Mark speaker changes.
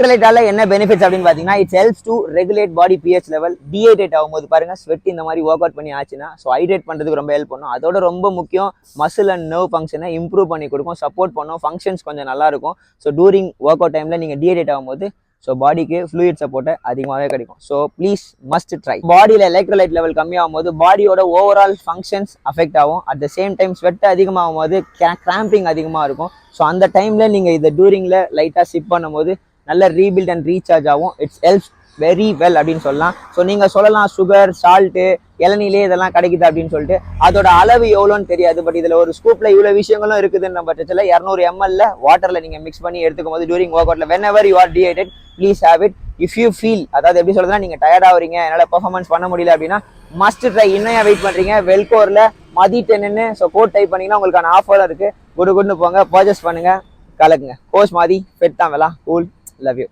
Speaker 1: எலக்ட்ரோலைட்டால என்ன பெனிஃபிட்ஸ் அப்படின்னு பாத்தீங்கன்னா it's helps to regulate body pH level. Dehydrate ஆகும்போது பாருங்க ஸ்வெட் இந்த மாதிரி ஒர்க் அவுட் பண்ணி ஆச்சுன்னா ஸோ ஹைட்ரேட் பண்றதுக்கு ரொம்ப ஹெல்ப் பண்ணும். அதோட ரொம்ப முக்கியம் மசில் அண்ட் நர்வ் ஃபங்க்ஷனை இம்ப்ரூவ் பண்ணி கொடுக்கும், சப்போர்ட் பண்ணும், ஃபங்க்ஷன்ஸ் கொஞ்சம் நல்லா இருக்கும். ஸோ டூரிங் ஒர்க் அவுட் டைம்ல நீங்க டீஹைட்ரேட் ஆகும்போது ஸோ பாடிக்கு ஃப்ளூயிட் சப்போர்ட் அதிகமாகவே கிடைக்கும். So please must try. பாடியில் எலக்ட்ரோலைட் லெவல் கம்மியாகும் போது பாடியோட ஓவரால் ஃபங்க்ஷன்ஸ் அஃபெக்ட் ஆகும். At the same time sweat அதிகமாகும் போது கிராம்பிங் அதிகமாக இருக்கும். ஸோ அந்த டைம்ல நீங்கள் இதை டூரிங்ல லைட்டாக சிப் பண்ணும்போது நல்ல ரீபில்ட் அண்ட் ரீசார்ஜ் ஆகும். இட்ஸ் ஹெல்ப்ஸ் வெரி வெல் அப்படின்னு சொல்லலாம். ஸோ நீங்கள் சொல்லலாம் சுகர், சால்ட்டு, இளநிலே இதெல்லாம் கிடைக்குது அப்படின்னு சொல்லிட்டு அதோட அளவு எவ்வளோன்னு தெரியாது. பட் இதில் ஒரு ஸ்கூப்பில் இவ்வளோ விஷயங்களும் இருக்குதுன்ற பட்சத்தில் 200 ml வாட்டரில் நீங்கள் மிக்ஸ் பண்ணி எடுத்துக்கும் போது டூரிங் ஒர்க் அவுட்ல whenever you are dehydrated please have it. If you feel அதாவது எப்படி சொல்றதுன்னா நீங்கள் டயர்ட் ஆகுறீங்க, என்னால் பெர்ஃபார்மன்ஸ் பண்ண முடியல அப்படின்னா மஸ்ட் ட்ரை. இன்னும் வெயிட் பண்ணுறீங்க? வெல்கோரில் மதி 10ன்னு ஸோ கோட் டைப் பண்ணிங்கன்னா உங்களுக்கான ஆஃபர் இருக்குது. குடுன்னு போங்க, பர்ச்சேஸ் பண்ணுங்க, கலக்குங்க. கோச் மாதிரி ஃபிட் தான் வேலா. கூல். Love you.